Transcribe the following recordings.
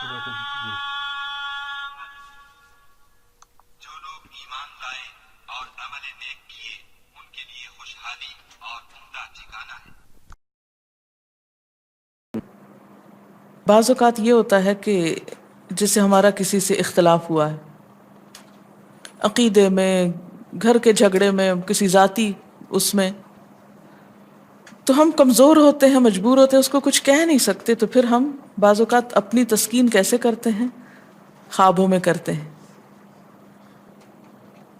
जो लोग ईमान लाए और अमल नेक किए उनके लिए खुशहाली और उम्दा ठिकाना है। बाज़ औक़ात ये होता है कि जैसे हमारा किसी से इख्तलाफ हुआ है, अक़ीदे में, घर के झगड़े में, किसी ज़ाती उसमें, तो हम कमज़ोर होते हैं, मजबूर होते हैं, उसको कुछ कह नहीं सकते, तो फिर हम बाज़ औक़ात अपनी तस्कीन कैसे करते हैं? ख्वाबों में करते हैं।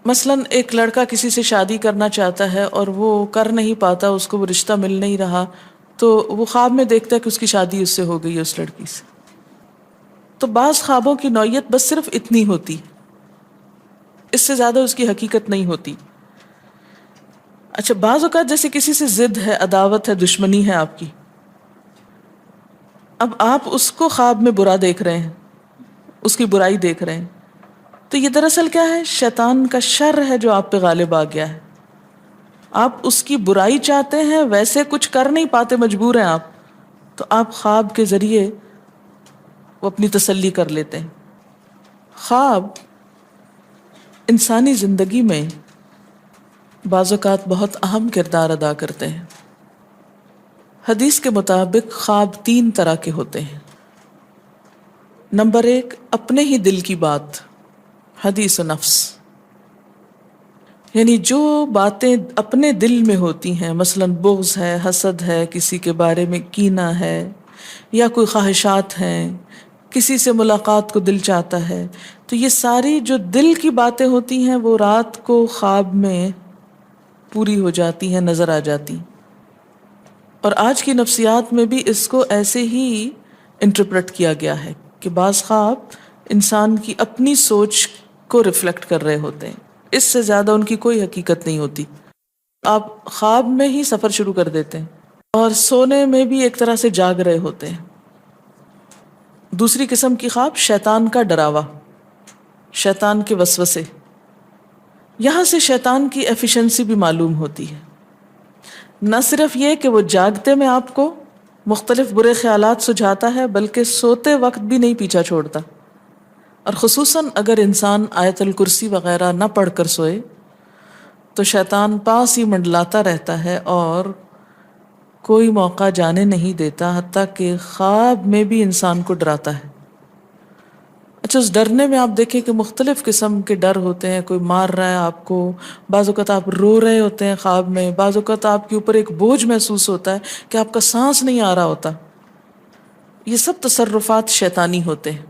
मसलन एक लड़का किसी से शादी करना चाहता है और वो कर नहीं पाता, उसको वो रिश्ता मिल नहीं रहा, तो वो ख्वाब में देखता है कि उसकी शादी उससे हो गई है, उस लड़की से। तो बाज़ ख्वाबों की नौइयत बस सिर्फ इतनी होती है, इससे ज़्यादा उसकी हकीकत नहीं होती। अच्छा, बाज़ औक़ात जैसे किसी से ज़िद है, अदावत है, दुश्मनी है आपकी, अब आप उसको ख्वाब में बुरा देख रहे हैं, उसकी बुराई देख रहे हैं, तो ये दरअसल क्या है? शैतान का शर है जो आप पे गालिब आ गया है। आप उसकी बुराई चाहते हैं, वैसे कुछ कर नहीं पाते, मजबूर हैं आप, तो आप ख्वाब के ज़रिए वो अपनी तसल्ली कर लेते हैं। ख्वाब इंसानी ज़िंदगी में बाज़ औक़ात बहुत अहम किरदार अदा करते हैं। हदीस के मुताबिक ख्वाब 3 तरह के होते हैं। नंबर 1, अपने ही दिल की बात, हदीस नफ्स, यानी जो बातें अपने दिल में होती हैं, मसलन बुग़्ज़ है, हसद है, किसी के बारे में कीना है, या कोई ख्वाहिशात हैं, किसी से मुलाकात को दिल चाहता है, तो ये सारी जो दिल की बातें होती हैं वो रात को ख्वाब में पूरी हो जाती हैं, नज़र आ जाती। और आज की नफ्सियात में भी इसको ऐसे ही इंटरप्रेट किया गया है कि बाज़ ख्वाब इंसान की अपनी सोच को रिफ्लेक्ट कर रहे होते हैं, इससे ज़्यादा उनकी कोई हकीकत नहीं होती। आप ख्वाब में ही सफ़र शुरू कर देते हैं और सोने में भी एक तरह से जाग रहे होते हैं। दूसरी किस्म की ख्वाब शैतान का डरावा, शैतान के वसवसे, यहाँ से शैतान की एफिशिएंसी भी मालूम होती है। न सिर्फ ये कि वो जागते में आपको मुख्तलिफ बुरे ख्यालात सुझाता है, बल्कि सोते वक्त भी नहीं पीछा छोड़ता। और ख़ुसूसन अगर इंसान आयतुल कुर्सी वग़ैरह न पढ़ कर सोए तो शैतान पास ही मंडलाता रहता है और कोई मौका जाने नहीं देता, हत्ता कि ख्वाब में भी इंसान को डराता है। अच्छा, उस डरने में आप देखें कि मुख्तलिफ़ किस्म के डर होते हैं। कोई मार रहा है आपको, बाज़ औक़ात आप रो रहे होते हैं ख्वाब में, बाज़ औक़ात आपके ऊपर एक बोझ महसूस होता है कि आपका सांस नहीं आ रहा होता। ये सब तसर्रुफ़ात शैतानी होते हैं।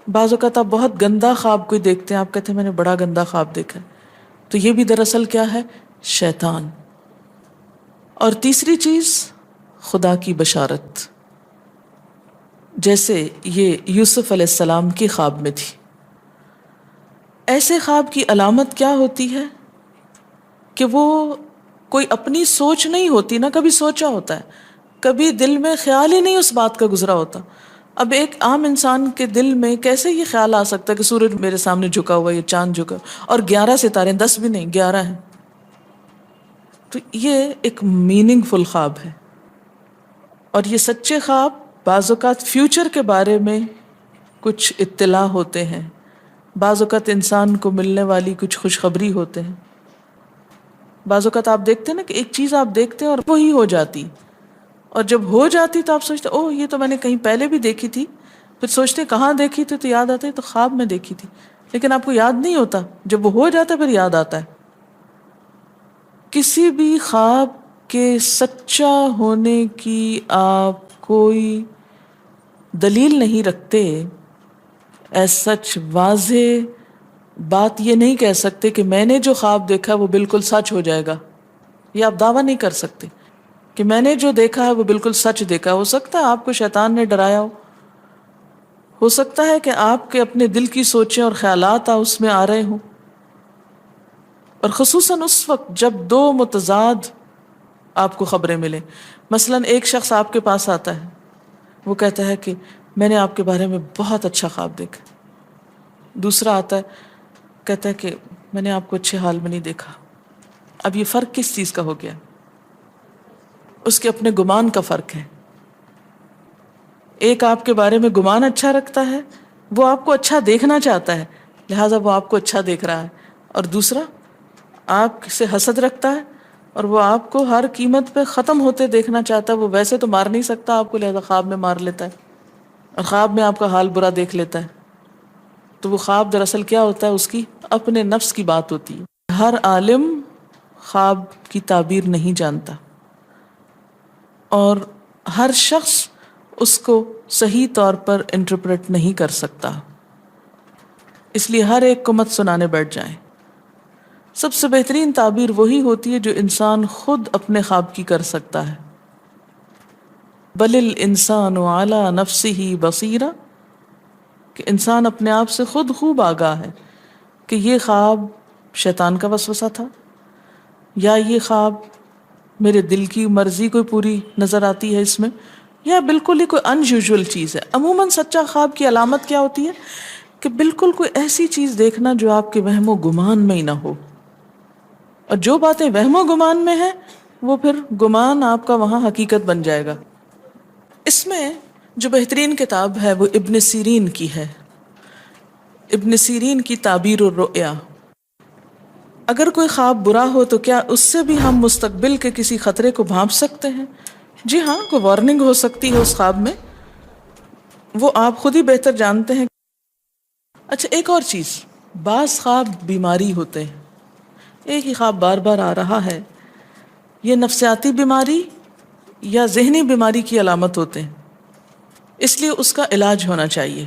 बाज़ औक़ात आप बहुत गंदा ख्वाब कोई देखते हैं, आप कहते हैं मैंने बड़ा गंदा ख्वाब देखा है, तो ये भी दरअसल क्या है? शैतान। और तीसरी चीज़, खुदा की बशारत, जैसे ये यूसुफ अलैहिस्सलाम की ख्वाब में थी। ऐसे ख्वाब की अलामत क्या होती है कि वो कोई अपनी सोच नहीं होती ना, कभी सोचा होता है, कभी दिल में ख्याल ही नहीं उस बात का गुजरा होता। अब एक आम इंसान के दिल में कैसे ये ख्याल आ सकता है कि सूरज मेरे सामने झुका हुआ, ये चांद झुका, और 11 सितारे, 10 भी नहीं, 11 हैं। तो ये एक मीनिंगफुल ख्वाब है। और ये सच्चे ख्वाब बाज़ औक़ात फ्यूचर के बारे में कुछ इत्तिला होते हैं, बाज़ औक़ात इंसान को मिलने वाली कुछ खुशखबरी होते हैं। बाज़ औक़ात आप देखते हैं ना कि एक चीज़ आप देखते हैं और वो ही हो जाती, और जब हो जाती तो आप सोचते ओह ये तो मैंने कहीं पहले भी देखी थी, फिर सोचते कहाँ देखी थी, तो याद आता है तो ख्वाब में देखी थी, लेकिन आपको याद नहीं होता। जब वो हो जाता है फिर याद आता है। किसी भी ख्वाब के सच्चा होने की आप कोई दलील नहीं रखते, एज सच वाज़े बात ये नहीं कह सकते कि मैंने जो ख्वाब देखा वो बिल्कुल सच हो जाएगा। ये आप दावा नहीं कर सकते कि मैंने जो देखा है वो बिल्कुल सच देखा। हो सकता है आपको शैतान ने डराया हो सकता है कि आपके अपने दिल की सोचें और ख्यालात उसमें आ रहे हों, और ख़ुसूसन उस वक्त जब दो मुतज़ाद आपको ख़बरें मिलें। मसलन एक शख्स आपके पास आता है, वो कहता है कि मैंने आपके बारे में बहुत अच्छा ख्वाब देखा। दूसरा आता है, कहता है कि मैंने आपको अच्छे हाल में नहीं देखा। अब ये फ़र्क किस चीज़ का हो गया? उसके अपने गुमान का फ़र्क है। ایک آپ کے بارے میں گمان اچھا رکھتا ہے، وہ آپ کو اچھا دیکھنا چاہتا ہے لہٰذا وہ آپ کو اچھا دیکھ رہا ہے، اور دوسرا آپ سے حسد رکھتا ہے اور وہ آپ کو ہر قیمت پہ ختم ہوتے دیکھنا چاہتا ہے، وہ ویسے تو مار نہیں سکتا آپ کو لہٰذا خواب میں مار لیتا ہے اور خواب میں آپ کا حال برا دیکھ لیتا ہے. تو وہ خواب دراصل کیا ہوتا ہے؟ اس کی اپنے نفس کی بات ہوتی ہے. ہر عالم خواب کی تعبیر نہیں جانتا اور ہر شخص اس کو صحیح طور پر انٹرپریٹ نہیں کر سکتا، اس لیے ہر ایک کو مت سنانے بیٹھ جائیں. سب سے بہترین تعبیر وہی ہوتی ہے جو انسان خود اپنے خواب کی کر سکتا ہے. بل الانسان علی نفسہ بصیرہ، کہ انسان اپنے آپ سے خود خوب آگاہ ہے کہ یہ خواب شیطان کا وسوسہ تھا یا یہ خواب میرے دل کی مرضی کوئی پوری نظر آتی ہے اس میں، یا بالکل ہی کوئی ان یوزول چیز ہے. عموماً سچا خواب کی علامت کیا ہوتی ہے کہ بالکل کوئی ایسی چیز دیکھنا جو آپ کے وہم و گمان میں ہی نہ ہو، اور جو باتیں وہم و گمان میں ہیں وہ پھر گمان آپ کا وہاں حقیقت بن جائے گا. اس میں جو بہترین کتاب ہے وہ ابن سیرین کی ہے، ابن سیرین کی تعبیر الرؤیا. اگر کوئی خواب برا ہو تو کیا اس سے بھی ہم مستقبل کے کسی خطرے کو بھانپ سکتے ہیں؟ جی ہاں، کوئی وارننگ ہو سکتی ہے اس خواب میں، وہ آپ خود ہی بہتر جانتے ہیں. اچھا ایک اور چیز، بعض خواب بیماری ہوتے ہیں. ایک ہی خواب بار بار آ رہا ہے، یہ نفسیاتی بیماری یا ذہنی بیماری کی علامت ہوتے ہیں، اس لیے اس کا علاج ہونا چاہیے.